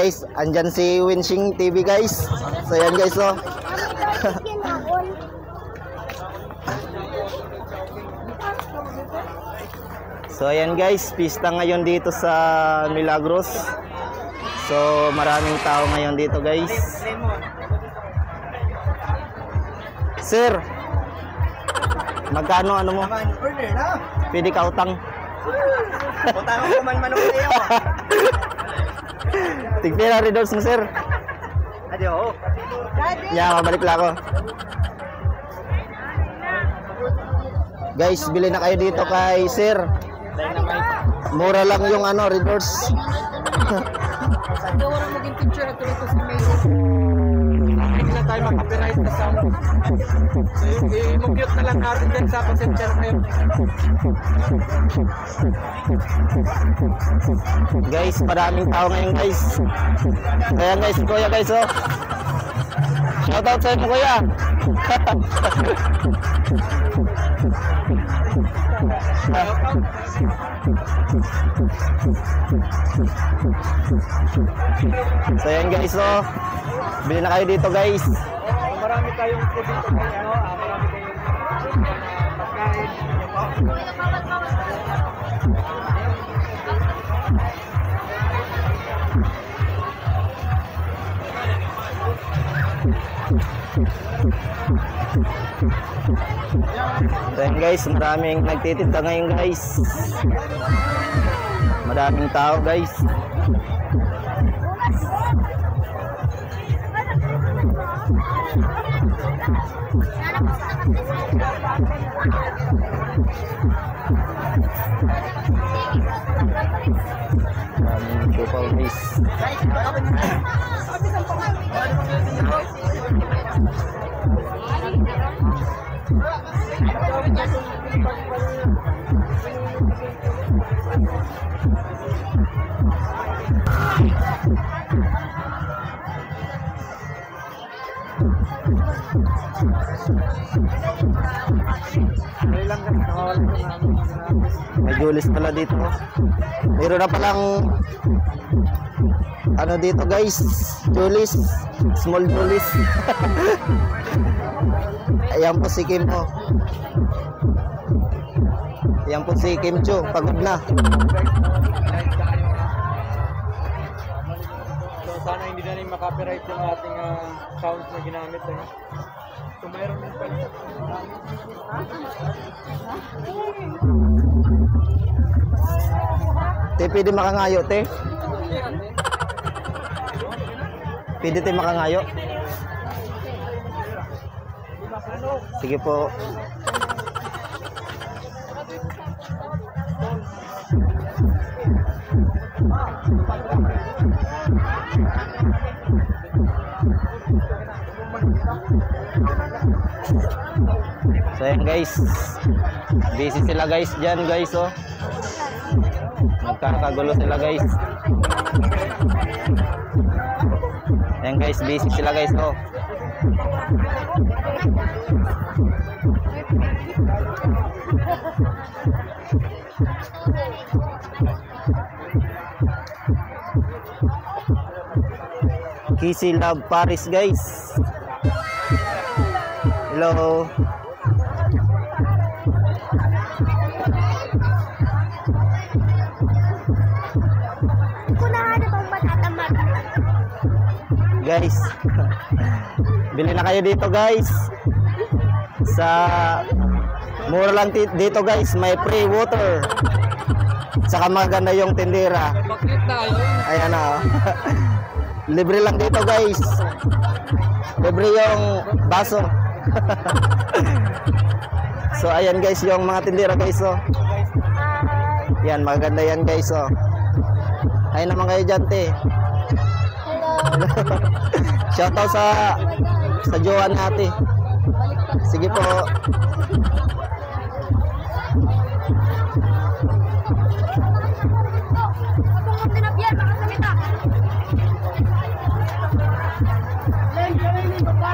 Guys, andyan si Winching TV guys. So yan guys oh. So ayan guys, pista ngayon dito sa Milagros. So maraming tao ngayon dito guys. Sir, magkano ano mo? Pwede ka utang? Utang ko man manok sa'yo. Tigpira rin doon sir. Adio. Yeah, mabalik lang ako. Guys, bili na kayo dito kay sir. Mura lang yung ano, reverse. Hindi ko lang maging picture at ito sa mail. Hindi na tayo makapiright na sound. So i-mute na lang natin dyan sa pasensya ngayon. Guys, maraming tao ngayon guys. Kaya guys, kuya guys oh. Shoutout sa inyo kuya. So yan guys oh. Bili na kayo dito guys. Marami tayong dito kay ano, marami kayong pagkain. So yan guys, maraming nagtitinda ngayon guys. Maraming tao guys. Maraming tupaw guys. May Julis pala dito. Meron na palang ano dito guys, Julis, small Julis. Ayan po si Kim po. Ayan po si Kim Cho, pagod na. So sana hindi na rin makapiright yung ating sounds na ginamit eh. So mayroon din pala. Te, pwede makangayo te? Pwede te makangayo? Sige po. So ayan guys, busy sila guys dyan guys oh. Magkakagulo sila guys. Ayan guys, busy sila guys oh. Kissy Love Paris guys. Hello. Guys, bili na kayo dito guys. Sa mura lang dito guys, may free water. Saka maganda yung tindera. Ayan na. Libre lang dito guys. Libre yung baso. So ayan guys yung mga tindera guys oh. Yan, maganda yan guys oh. Ay naman kayo dyan te. Shoutout sa jowa natin. Sige po.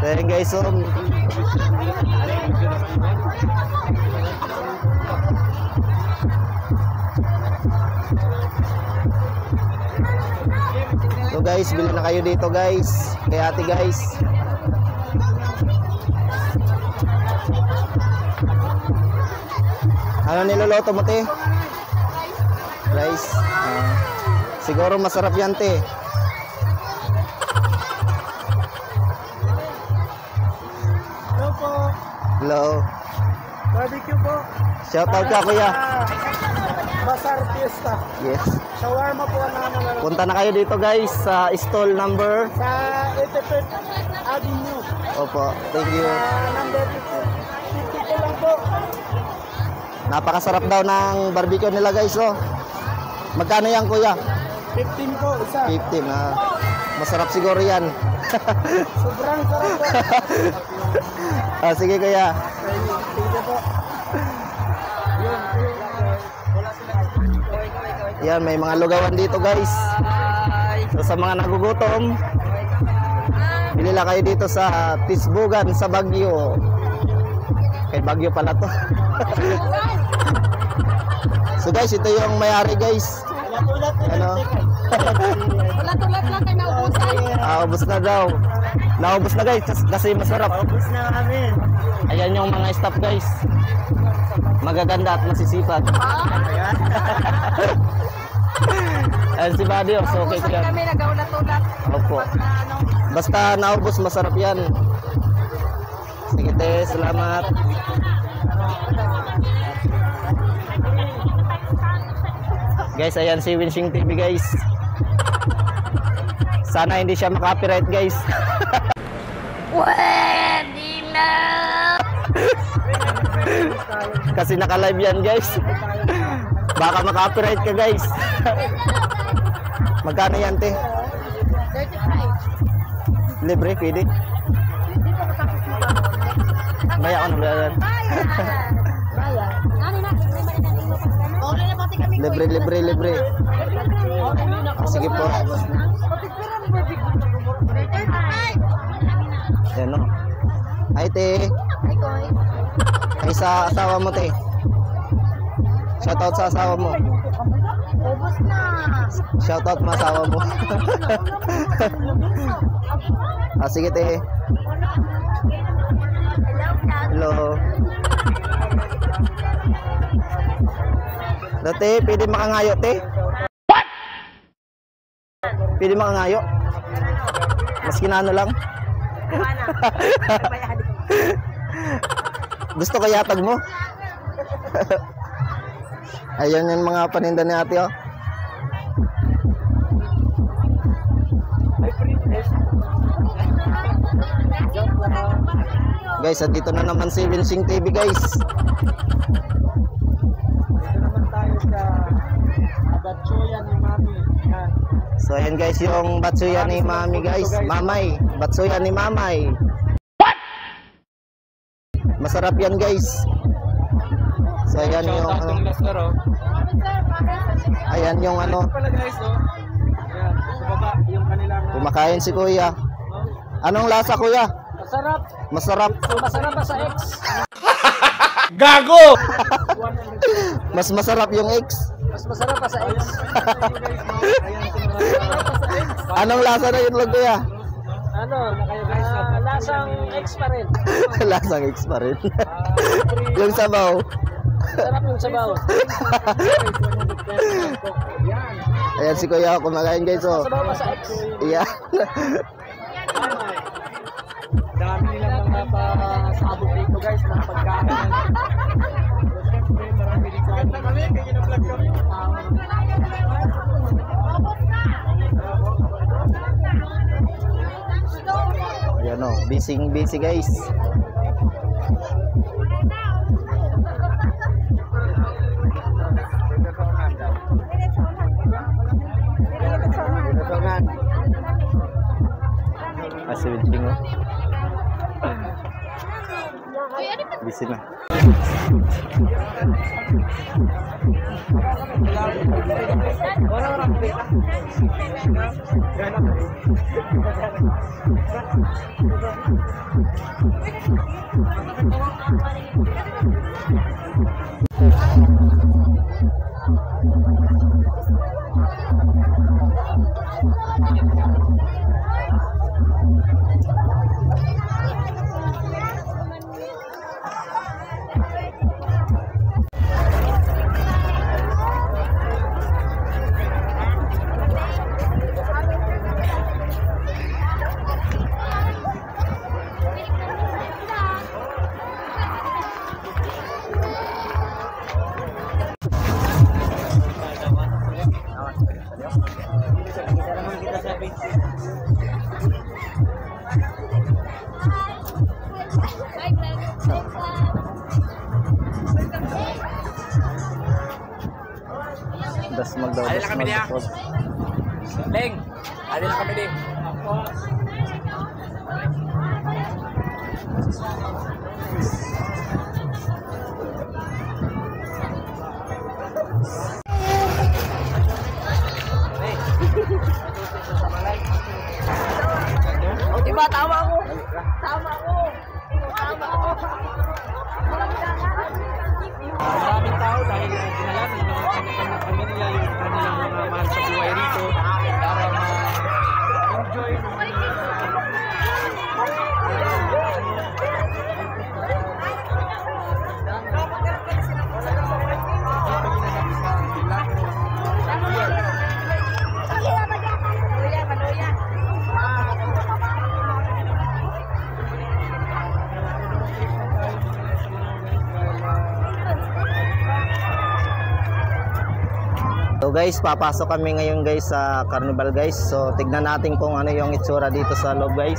Ayan guys so So guys, bili na kayo dito guys. Kay ate guys. Ano niluluto mo, te? Rice. Siguro masarap yan, te. Hello po. Hello. Barbecue po. Shout out ka, kuya. Basar Fiesta. Yes. Shawarma po ang naman. Punta na kayo dito guys sa stall number. Sa 85th Avenue. Opo, thank you. Number 52 lang po. Napakasarap daw ng barbecue nila guys, oh. Magkano yan, kuya? 15 po, isa. 15, masarap siguro yan. Sobrang sarap po. Sige, kuya. Sige po. Yan, may mga lugawan dito guys. So, sa mga nagugutom, bili lang kayo dito sa Tisbugan sa Baguio. Kay Baguio pala to. So guys, ito yung may-ari guys. Ano? Ulat-ulat lang kayo naubusan. Ubus na daw. Naubos na guys kasi masarap. Ubus na kami. Ayan yung mga staff guys. Magaganda at masisipag. Ayan si Buddy, so okay ko yan. Kami nag-ulat-ulat. Opo. Basta naubos, masarap yan. Sige te, salamat. Guys, ayan si Winching TV guys. Sana hindi siya makapiright guys. Pwede na. Kasi naka-live yan guys. Baka makapiright ka guys. Magkano yan te? 35. Libre, pwede. Maya ko na brother. Bayan. Ano na? Libre, libre, libre. Sige po. Yan o. Ay te. Ay sa asawa mo te. Shoutout sa asawa mo. Ubus na. Shoutout mo asawa mo. Sige te. Hello. Dati, pwede makangayo te? What? Pwede makangayo? Mas kinano lang? Gusto ko yatag mo? Ayan yung mga paninda ni ate oh. Guys, andito na naman si Winching TV guys. Dito naman tayo sa Batsuyan ni Mami. Yan. So ayan guys yung batsuya ni Mami guys. Mamay, batsuya ni Mamay. What? Masarap yan guys. So ayan yung ano. Ayan yung ano. Pala guys, oh. Yan, sa baba yung kanilang Kumakain si kuya. Anong lasa kuya? masarap. Masarap. Masarap pa sa X. Gago! Mas masarap yung eggs. Mas masarap pa sa X. Anong lasa na yun kuya? Ano, lasang X pa rin. Lasang eggs pa rin. Yung sabaw. Sarap yung sabaw. Ayan si kuya kumakain guys oh. Sabaw pa sa X. Iya. Dami nilang mga pasabog dito guys ng pagkain. Siyempre marami dito. Ganda kami, kaya na-vlog kami. Ayan oh, busy guys. Si Winching oh. Busy na. Das magdaw. Alin lang kami niya. Leng, alin lang kami din. O, diba? Tama ako. Tama ako. Tama ako. Maraming tao dahil dinala ng mga kanya-kanya pamilya yung kanilang mga mahal sa buhay rito para ma-enjoy So guys, papasok kami ngayon guys sa carnival guys. So tignan natin kung ano yung itsura dito sa loob guys.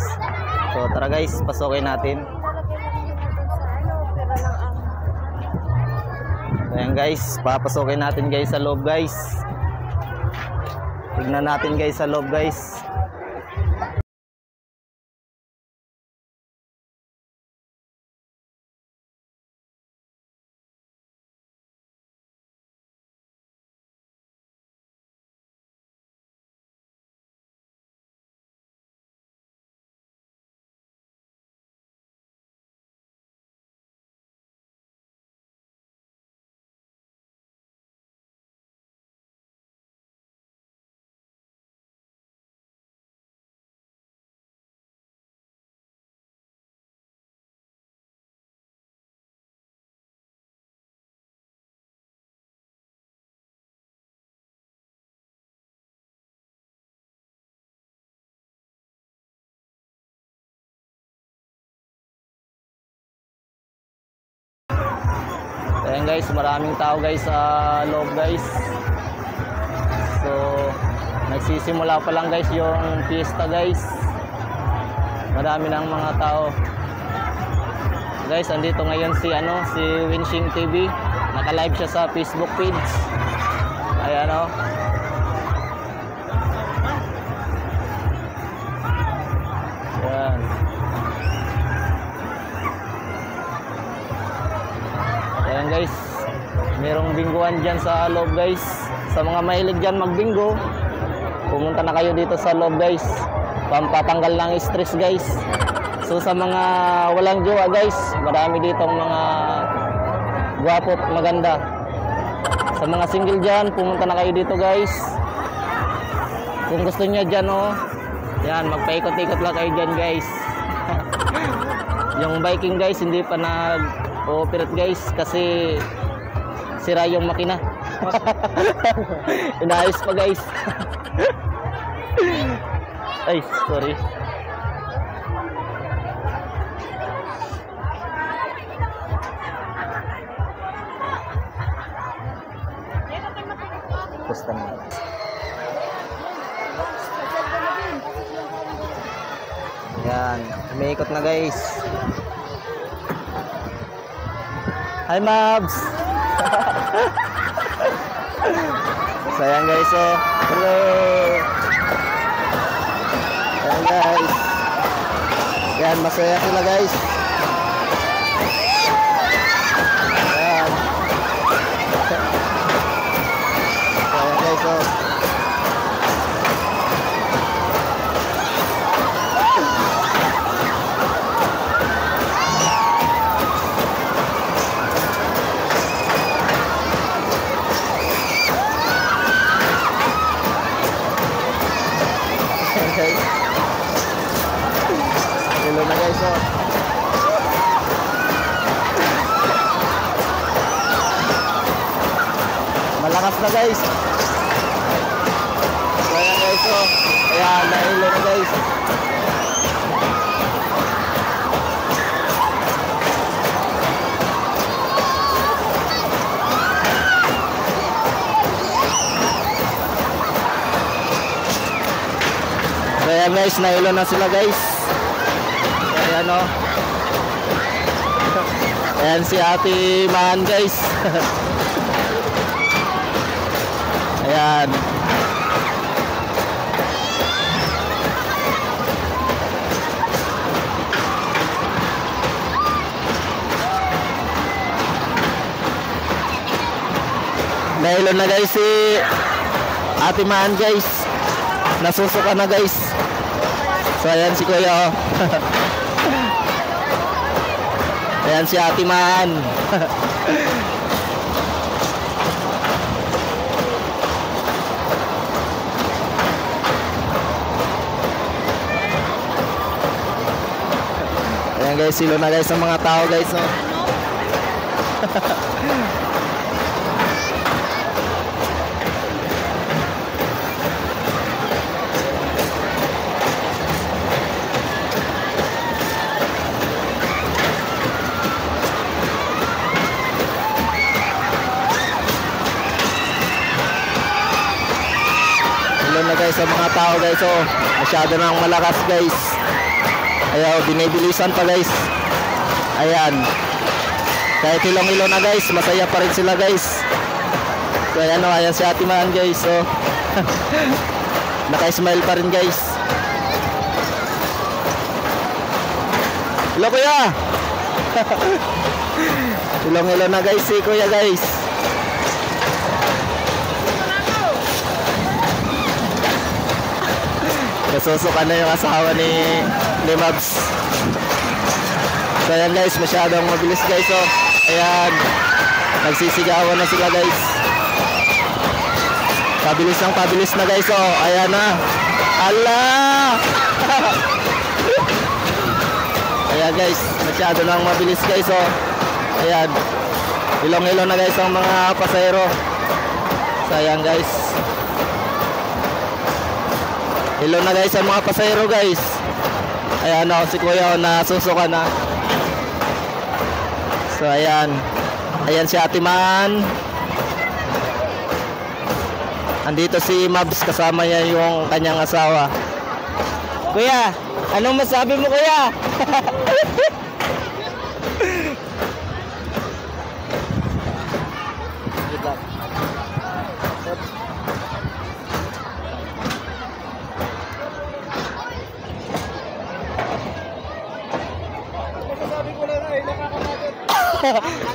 So tara guys, pasukin natin. Ayan guys, papasukin natin guys sa loob guys. Tignan natin guys sa loob guys. Ayan guys, maraming tao guys sa loob guys. So nagsisimula pa lang guys yung fiesta guys. Marami ng mga tao. Guys, andito ngayon si si Winshing TV. Naka-live siya sa Facebook page. Ayan o. Ayan. Ayan guys, merong bingguan dyan sa loob guys. Sa mga mahilig dyan magbinggo, pumunta na kayo dito sa loob guys. Pampatanggal ng stress guys. So sa mga walang jowa guys, marami ditong mga gwapo at maganda. Sa mga single dyan, pumunta na kayo dito guys. Kung gusto niya dyan yan, magpaikot-ikot lang kayo dyan guys. Yung biking guys, hindi pa nag-ooperate guys kasi sira yung makina. Inaayos pa guys. Ay, sorry. Pusta na. Yan, umiikot na guys. Hi Mabs. Sayang guys hello. Ayan guys. Yan, masaya sila guys. Ayan. Ayan guys guys, oh. Malakas na guys. So ayan guys, oh. Ayan, nailo na guys. So ayan guys, nailo na sila guys. Ayan, oh. Ayan si Ate Man guys. Ayan. Nailo na guys si Ate Man guys. Nasusuka na guys. So ayan si Kuya, oh. Ayan si Ate Man. Ayan guys, silo na guys ang mga tao guys, oh. Na guys sa mga tao guys, oh. Masyado nang malakas guys. Ayaw, binibilisan pa guys. Ayan. Kahit ilong-ilo na guys, masaya pa rin sila guys. So ayan, oh, ayan si Ate Man guys, oh. Naka-smile pa rin guys. Hello Kuya. Ilong-ilo na guys si Kuya guys. Nasusukan na yung asawa ni Mabs. So ayan guys, masyadong mabilis guys, oh. Ayan, nagsisigawan na sila guys. Pabilis na guys, oh. Ayan na. Allah. Ayan guys, masyado nang mabilis guys, oh. Ayan, ilong-ilo na guys ang mga pasahero. So ayan guys, ilo na guys ang mga pasahero guys. Ayan, oh, si Kuya, oh, nasusuka na. So ayan. Ayan si Ate Man. Andito si Mabs, kasama niya yung kanyang asawa. Kuya, anong masabi mo Kuya?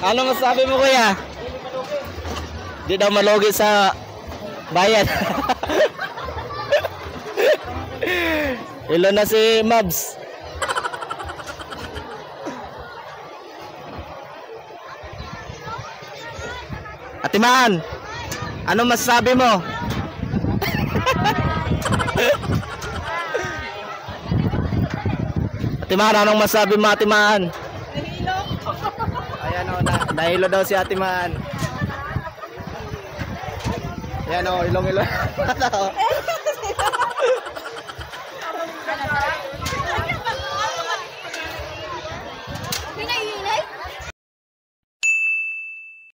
Ano masabi mo Kuya? Di daw malugi sa bayan. Ilo na si Mabs. Ate Man, ano masasabi mo? Ate Man, anong masabi mo Ate Man? Ayan, oh, nahilo daw si Ate Man. Ayan, oh, ilong-ilong.